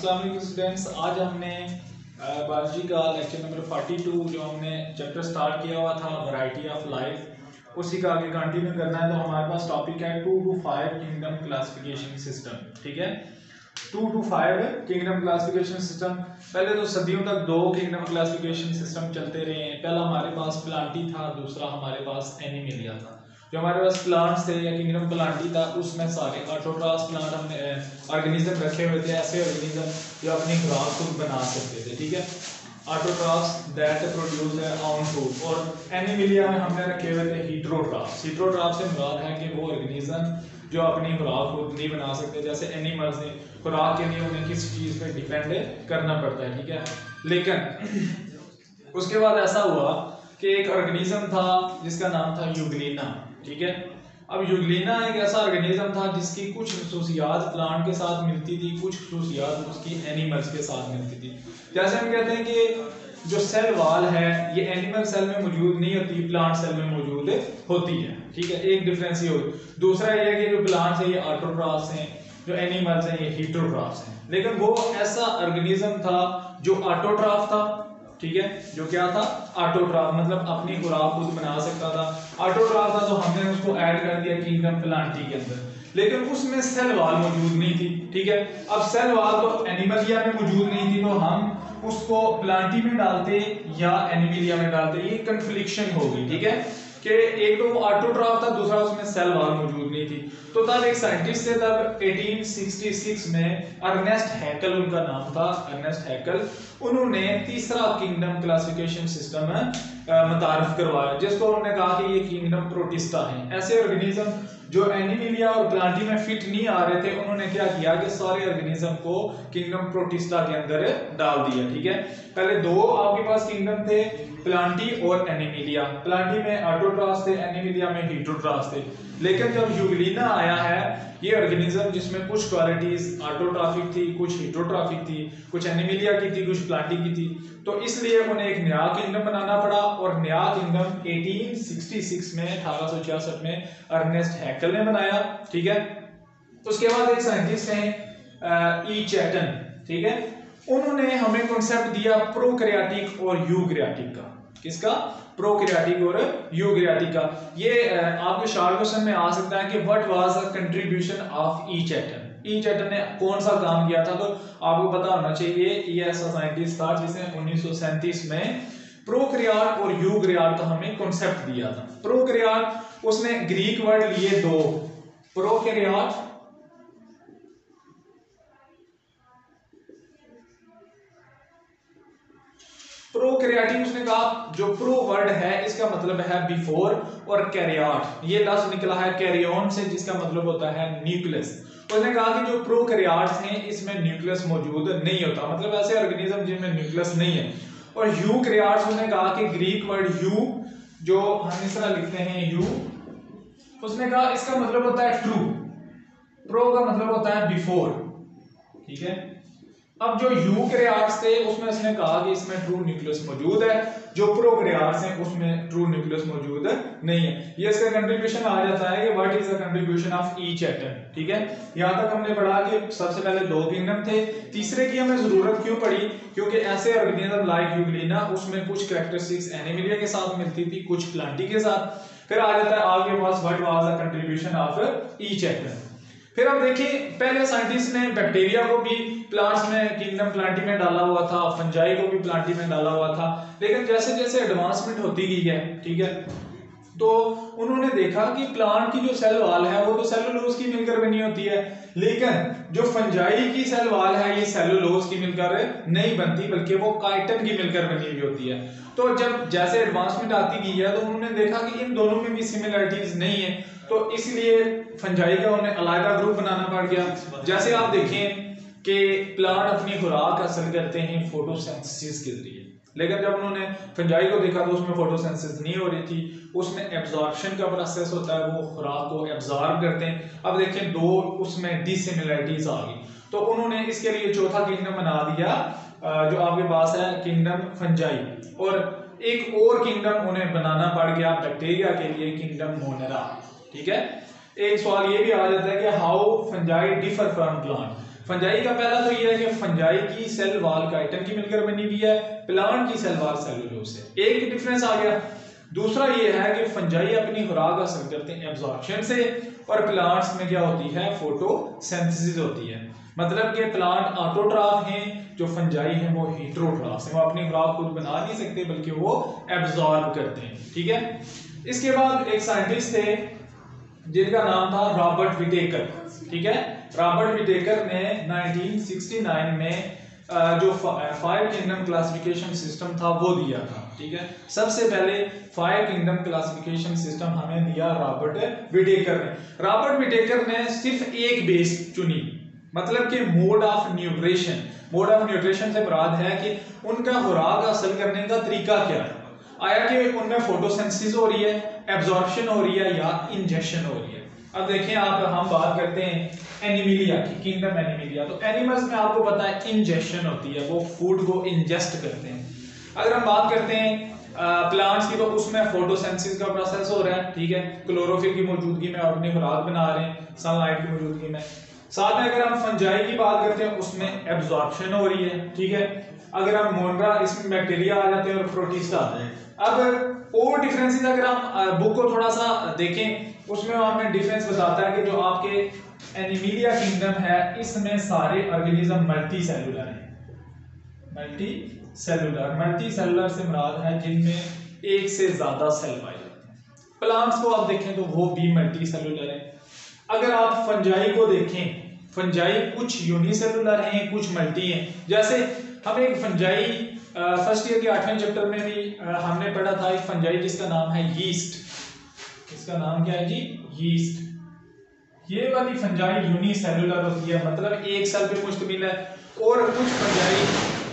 अस्सलाम वालेकुम स्टूडेंट्स, आज हमने बायोलॉजी का लेक्चर नंबर 42 जो हमने चैप्टर स्टार्ट किया हुआ था वैरायटी ऑफ लाइफ, उसी का आगे कंटिन्यू करना है। तो हमारे पास टॉपिक है 2 to 5 किंगडम क्लासिफिकेशन सिस्टम। ठीक है, 2 to 5 किंगडम क्लासिफिकेशन सिस्टम। पहले तो सदियों तक 2 किंगडम क्लासिफिकेशन सिस्टम चलते रहे हैं। पहला हमारे पास प्लांटी था, दूसरा हमारे पास एनिमलिया था। जो हमारे पास प्लांट्स थे या किंगडम प्लांटी था, उसमें सारे ऑटोट्रॉफ्स प्लांट हमने ऑर्गेनिज्म रखे हुए थे, ऐसे ऑर्गेनिज्म जो अपनी खुराक खुद बना सकते थे। ठीक है, autotrophs that produce on food. और एनिमलिया में हमने रखे हुए थे हीट्रोट्रॉफ्स। हीट्रोट्रॉफ से मुराद है कि वो ऑर्गेनिज्म जो अपनी खुराक खुद नहीं बना सकते, जैसे एनिमल्स ने खुराक के लिए उन्हें किसी चीज पे डिपेंड करना पड़ता है। ठीक है, लेकिन उसके बाद ऐसा हुआ कि एक ऑर्गेनिज्म था जिसका नाम था यूग्लिना। ठीक है, अब यूग्लिना एक ऐसा ऑर्गेनिज्म था जिसकी कुछ खसूसियात प्लांट के साथ मिलती थी, कुछ खसूसियात उसकी एनिमल्स के साथ मिलती थी। जैसे हम कहते हैं कि जो सेल वाल है ये एनिमल सेल में मौजूद नहीं होती, प्लांट सेल में मौजूद होती है। ठीक है, एक डिफरेंस ये हो। दूसरा ये है कि जो प्लांट्स है ये ऑटोट्रॉफ्स हैं, जो एनिमल्स हैं ये हीट्रोट्रॉफ्स हैं। लेकिन वो ऐसा ऑर्गेनिज्म था जो ऑटोट्रॉफ था। ठीक है, जो क्या था? ऑटोट्रॉफ, मतलब अपनी खुराक खुद बना सकता था। ऑटोट्रॉफ था तो हमने उसको ऐड कर दिया किंगडम प्लांटी के अंदर, लेकिन उसमें सेल वाल मौजूद नहीं थी। ठीक है, अब सेल वाल तो एनिमलिया में मौजूद नहीं थी, तो हम उसको प्लांटी में डालते या एनिमलिया में डालते, ये कन्फ्लिक्शन होगी। ठीक है, कि एक तो वो ऑटोट्रॉफ था, दूसरा उसमें सेल वाल मौजूद नहीं थी। तो तब एक साइंटिस्ट थे, तब 1866 में अर्नेस्ट हैकल उनका नाम था, अर्नेस्ट हैकल। उन्होंने तीसरा किंगडम क्लासिफिकेशन सिस्टम मुतारफ करवाया, जिसको उन्होंने कहा कि ये किंगडम प्रोटिस्टा है। ऐसे ऑर्गेनिज्म जो एनिमलिया और प्लांटी में फिट नहीं आ रहे थे, उन्होंने क्या किया कि सारे ऑर्गेनिज्म को किंगडम प्रोटिस्टा के अंदर डाल दिया। ठीक है, पहले दो आपके पास किंगडम थे, प्लांटी और एनिमलिया। प्लांटी में ऑटोट्रॉफ्स थे, एनिमलिया में हीट्रोट्रॉफ्स थे। लेकिन जब यूग्लिना आया है, ये ऑर्गेनिज्म जिसमें कुछ क्वालिटीज ऑटोट्रॉफिक थी, कुछ हीट्रोट्रॉफिक थी, कुछ एनिमलिया की थी, कुछ प्लांटी की थी, तो इसलिए उन्हें एक नया किंगडम बनाना पड़ा। और नया किंगडम 1866 में 1866 में अर्नेस्ट हैकल ने बनाया। ठीक है, उसके बाद एक साइंटिस्ट हैं ई चैटन। ठीक है, उन्होंने हमें कॉन्सेप्ट दिया प्रोकैरियोटिक और यूकैरियोटिक का। किसका? प्रोकैरियोटिक और यूकैरियोटिक का। ये आपके शॉर्ट क्वेश्चन में आ सकता है कि what was the contribution of ई चैटन। ई चैटन ने कौन सा काम किया था? तो आपको पता होना चाहिए, ये ऐसा साइंटिस्ट था जिसने 1937 में प्रोकैरियोट और यूकैरियोट का हमें कॉन्सेप्ट दिया था। प्रोकैरियोट, उसने ग्रीक वर्ड लिए दो, प्रोकैरियोट प्रोकैरियोटिक। उसने कहा जो प्रो वर्ड है इसका मतलब है बिफोर, और कैरियोट ये लफ्ज निकला है कैरियन से, जिसका मतलब होता है न्यूक्लियस। उसने कहा कि जो प्रोकैरियोट्स हैं इसमें न्यूक्लियस मौजूद नहीं होता, मतलब ऐसे ऑर्गेनिज्म जिनमें न्यूक्लियस नहीं है। और यूकैरियोट्स, उसने कहा कि ग्रीक वर्ड यू जो हम इस तरह लिखते हैं यू, उसने कहा इसका मतलब होता है ट्रू, प्रो का मतलब होता है बिफोर। ठीक है, अब जो यूकैरियोट्स थे उसमें उसने कहा कि इसमें ट्रू न्यूक्लियस मौजूद है, जो प्रोकैरियोट्स हैं उसमें ट्रू न्यूक्लियस मौजूद नहीं है। ये इसका कंट्रीब्यूशन आ जाता है कि what is the contribution of each atom. ठीक है, यहां तक हमने पढ़ा कि सबसे पहले दो किंगडम थे, तीसरे की हमें जरूरत क्यों पड़ी? क्योंकि ऐसे ऑर्गेनिज्म लाइक यूग्लिना, उसमें कुछ कैरेक्टरिस्टिक्स एनिमलिया के साथ मिलती थी, कुछ प्लांटी के साथ। फिर आ जाता है आपके पास what was the contribution of each atom. फिर अब देखिए, पहले साइंटिस्ट ने बैक्टीरिया को भी प्लांट्स में किंगडम प्लांटी में डाला हुआ था, फंजाई को भी प्लांटी में डाला हुआ था। लेकिन जैसे जैसे एडवांसमेंट होती गई है, ठीक है, तो उन्होंने देखा कि प्लांट की जो सेल वाल है वो तो सेलुलोज की मिलकर बनी होती है, लेकिन जो फंजाई की सेल वाल है ये सेलुलोज की मिलकर नहीं बनती, बल्कि वो काइटिन की मिलकर बनी हुई होती है। तो जब जैसे एडवांसमेंट आती गई है तो उन्होंने देखा कि इन दोनों में भी सिमिलरिटीज नहीं है, तो इसलिए फंजाई का उन्हें अलग ग्रुप बनाना पड़ गया। जैसे आप देखें कि प्लांट अपनी खुराक हासिल करते हैं फोटोसिंथेसिस के जरिए, लेकिन जब उन्होंने फंजाई को देखा तो उसमें फोटोसिंथेसिस नहीं हो रही थी, उसमें एब्जॉर्प्शन का प्रोसेस होता है, वो खुराक को एब्जॉर्ब करते हैं। अब देखें दो उसमें डिसिमिलरिटीज आ गई, तो उन्होंने इसके लिए चौथा किंगडम बना दिया जो आपके पास है किंगडम फंजाई। और एक और किंगडम उन्हें बनाना पड़ गया बैक्टीरिया के लिए, किंगडम मोनेरा। ठीक है, एक सवाल ये भी आ जाता है कि how fungi differ from plant. Fungi का पहला तो ये है कि फंजाई की सेल वाल काइटिन की मिलकर बनी हुई है, प्लांट की सेल वाल सेलुलोज से, एक डिफरेंस आ गया। दूसरा ये है कि फंजाई अपनी खुराक हासिल करते हैं एब्जॉर्प्शन से, और प्लांट्स में क्या होती है, फोटोसिंथेसिस होती है। मतलब कि प्लांट ऑटोट्रॉफ हैं, जो फंजाई हैं वो हेटेरोट्रॉफ हैं, वो अपनी खुराक खुद बना नहीं सकते बल्कि वो एब्जॉर्ब करते हैं। ठीक है, इसके बाद एक साइंटिस्ट थे जिनका नाम था रॉबर्ट विटेकर। ठीक है, रॉबर्ट विटेकर ने 1969 में जो 5 किंगडम क्लासिफिकेशन सिस्टम था वो दिया था। ठीक है, सबसे पहले 5 किंगडम क्लासिफिकेशन सिस्टम हमें दिया रॉबर्ट विटेकर ने। रॉबर्ट विटेकर ने सिर्फ एक बेस चुनी, मतलब कि mode of nutrition. Mode of nutrition से मुराद है कि उनका खुराक हासिल करने का तरीका क्या है, आया कि उनमें फोटोसिंथेसिस हो रही है, एब्जॉर्प्शन हो रही है या इंजेक्शन हो रही है। अब देखें आप, हम बात करते हैं एनिमिलिया की, किंगडम एनिमिलिया, तो एनिमल्स में आपको पता है इंजेक्शन होती है, वो फूड को इंजेस्ट करते हैं। अगर हम बात करते हैं प्लांट्स की, तो उसमें फोटोसिंथेसिस का प्रोसेस हो रहा है। ठीक है, क्लोरोफिल की मौजूदगी में अपनी खुराक बना रहे हैं, सनलाइट की मौजूदगी में। साथ में अगर हम फंजाई की बात करते हैं, उसमें एब्जॉर्प्शन हो रही है। ठीक है, अगर हम मोनरा, इसमें बैक्टीरिया आ जाते हैं और प्रोटिस्टा आ जाते हैं। अब और डिफरेंसेस अगर हम बुक को थोड़ा सा देखें, उसमें हमें डिफरेंस बताता है कि जो आपके एनिमिलिया किंगडम है, इसमें सारे ऑर्गेनिज्म मल्टी सेलुलर हैं। मल्टी सेलुलर से मुराद है जिनमें एक से ज्यादा सेल पाए जाते हैं। प्लांट्स को आप देखें तो वो भी मल्टी सेलुलर है। अगर आप फंजाई को देखें, फंजाई कुछ यूनिसेलुलर हैं, कुछ मल्टी हैं। जैसे हम एक फंजाई फर्स्ट ईयर के 8वें चैप्टर में भी हमने पढ़ा था, एक फंजाई जिसका नाम है यीस्ट। इसका नाम क्या है जी? यीस्ट। ये वाली फंजाई यूनिसेलुलर होती है, मतलब एक सेल पे मुश्तमिल है। और कुछ फंजाई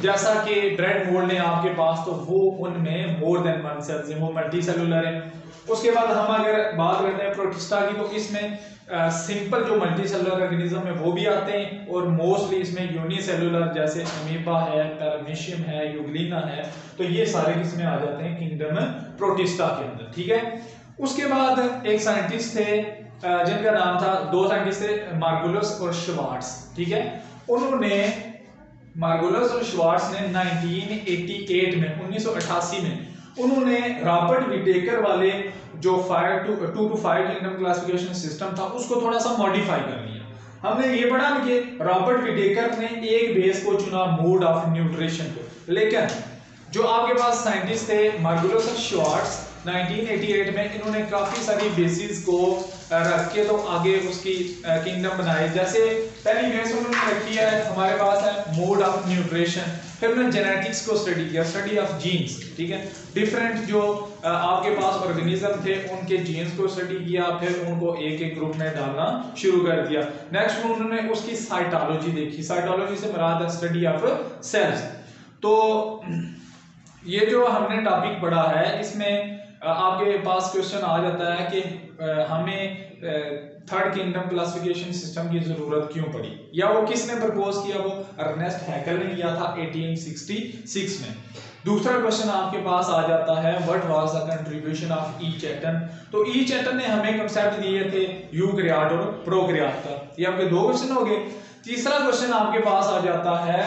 जैसा कि ब्रेड मोल्ड है आपके पास, तो वो उनमें मोर देन वन सेल्स हैं, वो मल्टी सेलुलर है। उसके बाद हम अगर बात करते हैं प्रोटिस्टा की, तो इसमें सिंपल जो मल्टी सेलुलर ऑर्गेनिज्म है वो भी आते हैं, और मोस्टली इसमें यूनिसेलुलर जैसे अमीबा है, पैरामीशियम है, यूग्लिना है, तो ये सारे किसमें आ जाते हैं? किंगडम प्रोटिस्टा के अंदर। ठीक है, उसके बाद एक साइंटिस्ट थे जिनका नाम था, दो साइंटिस्ट थे, मार्गुलस और श्वार्ट्ज। ठीक है, उन्होंने मार्गुलस और श्वार्ट्ज ने 1988 में 1988 में उन्होंने रॉबर्ट विटेकर वाले जो 2 to 5 किंगडम क्लासिफिकेशन सिस्टम था उसको थोड़ा सा मॉडिफाई कर लिया। हमने ये पढ़ा कि रॉबर्ट विटेकर ने एक बेस को चुना, मोड ऑफ न्यूट्रिशन को, लेकिन जो आपके पास साइंटिस्ट थे मार्गुलस और श्वार्ट्ज 1988 में, इन्होंने काफी सारी बेसिस को रख के तो आगे उसकी किंगडम बनाए। जैसे पहली बेस उन्होंने रखी है, हमारे पास है मोड ऑफ न्यूट्रिशन। फिर उन्होंने जेनेटिक्स को स्टडी किया, स्टडी ऑफ जीन्स। ठीक है, डिफरेंट जो आपके पास ऑर्गेनिज्म थे उनके जीन्स को स्टडी किया, फिर उनको एक एक ग्रुप में डालना शुरू कर दिया। नेक्स्ट उन्होंने उसकी साइटोलॉजी देखी। साइटोलॉजी से मुराद है स्टडी ऑफ सेल्स। तो ये जो हमने टॉपिक पढ़ा है, इसमें आपके पास क्वेश्चन आ जाता है कि हमें 3rd किंगडम क्लासिफिकेशन सिस्टम की जरूरत क्यों पड़ी, या वो किसने प्रपोज किया? वो अर्नेस्ट हैकेल ने किया था 1866 में। दूसरा क्वेश्चन आपके पास आ जाता है, what was the contribution of each atom. तो ईच एटम ने हमें कांसेप्ट दिए थे यूकैरियोट और प्रोकैरियोट का। ये आपके दो क्वेश्चन हो गए। तीसरा क्वेश्चन आपके पास आ जाता है,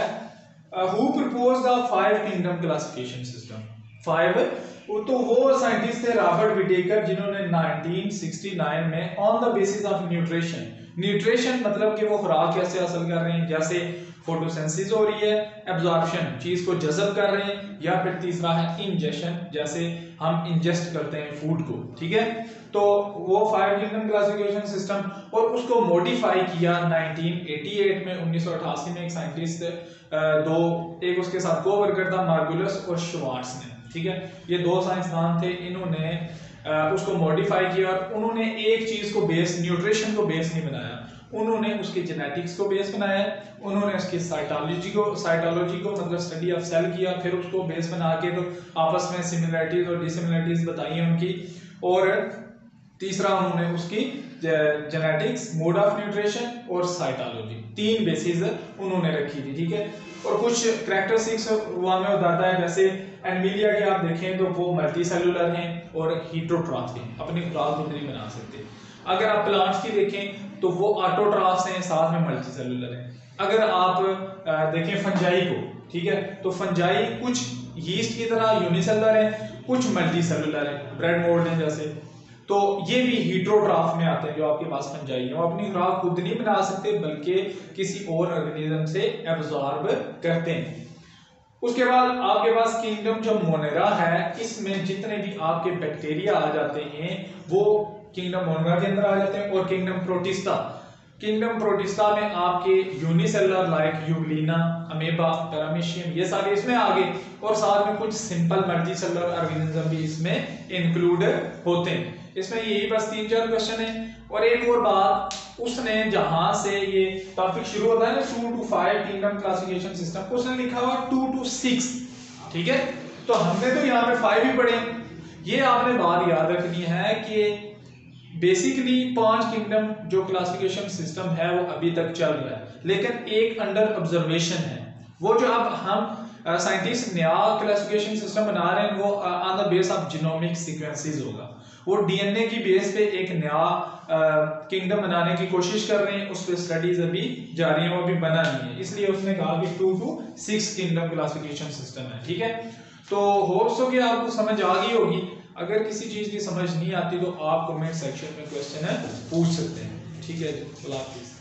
who propose the 5 kingdom classification system. 5, तो वो साइंटिस्ट थे रॉबर्ट विटेकर, जिन्होंने 1969 में on the basis of nutrition मतलब कि वो खुराक कैसे हासिल कर रहे हैं, जैसे फोटोसिंथेसिस हो रही है, एब्जॉर्प्शन चीज को जज़ब कर रहे हैं, या फिर तीसरा है इंजेक्शन, जैसे हम इंजेस्ट करते हैं फूड को। ठीक है, तो वो 5 किंगडम क्लासिफिकेशन सिस्टम, और उसको मॉडिफाई किया 1988 में 1988 में एक साइंटिस्ट एक उसके साथ को-वर्कर था मार्गुलस और श्वार्ट्ज ने। ठीक है, ये दो साइंसदान थे, इन्होंने उसको मॉडिफाई किया, और उन्होंने एक चीज को बेस, न्यूट्रिशन को बेस नहीं बनाया, उन्होंने उसके जेनेटिक्स को बेस बनाया, उन्होंने उसकी साइटोलॉजी को मतलब स्टडी ऑफ सेल किया, फिर उसको बेस बना के तो आपस में सिमिलरिटीज और डिसिमिलरिटीज बताई उनकी, और तीसरा उन्होंने उसकी जेनेटिक्स, मोड ऑफ न्यूट्रिशन और साइटोलॉजी, 3 बेसिस उन्होंने रखी थी। ठीक है, और कुछ कैरेक्टरिस्टिक्स वहां में बताता है, जैसे एनिमिलिया के आप देखें तो वो मल्टी सेलुलर हैं और हेटेरोट्रॉफ हैं, अपनी खुराक खुद नहीं बना सकते। अगर आप प्लांट्स की देखें तो वो ऑटोट्रॉफ्स हैं, साथ में मल्टी सेलुलर हैं। अगर आप देखें फंजाई को, ठीक है, तो फंजाई कुछ यीस्ट की तरह यूनिसेलुलर है, कुछ मल्टी सेलुलर है, ब्रेड मोल्ड है जैसे। तो ये भी हीट्रोट्रॉफ में आते हैं जो आपके पास फंजाई है। वो अपनी खुराक खुद नहीं बना सकते बल्कि किसी और ऑर्गेनिज्म से एब्जॉर्ब करते हैं। उसके बाद आपके पास किंगडम जो मोनेरा है, इसमें जितने भी आपके बैक्टीरिया आ जाते हैं वो किंगडम मोनेरा के अंदर आ जाते हैं। और किंगडम प्रोटिस्टा में आपके unicellular like Euglena, amoeba, paramecium ये सारे इसमें आ गए। और साथ में कुछ सिंपल मल्टीसेलुलर ऑर्गेनिज्म भी इसमें इंक्लूड होते हैं। इसमें यही बस 3-4 क्वेश्चन है। और एक और बात, उसने जहां से ये टॉपिक शुरू होता है ना 2 to 5 किंगडम क्लासिफिकेशन सिस्टम, उसने लिखा हुआ 2 to 6, ठीक है। तो हमने तो यहाँ पे 5 ही पढ़े। ये आपने बात याद रखनी है कि बेसिकली 5 किंगडम जो क्लासिफिकेशन सिस्टम है वो अभी तक चल रहा है, लेकिन एक अंडर ऑब्जर्वेशन है। वो जो अब हम साइंटिस्ट नया क्लासिफिकेशन सिस्टम बना रहे हैं वो on the base of genomic sequences होगा। वो डीएनए की बेस पे एक नया किंगडम बनाने की कोशिश कर रहे हैं, उस पर स्टडीज अभी जारी है, वो अभी बना नहीं है। इसलिए उसने कहा कि 2 to 6 किंगडम क्लासिफिकेशन सिस्टम है, ठीक है। तो होप्स हो कि आपको समझ आ गई होगी। अगर किसी चीज की समझ नहीं आती तो आप कमेंट सेक्शन में क्वेश्चन पूछ सकते हैं, ठीक है। अल्लाह हाफिज़।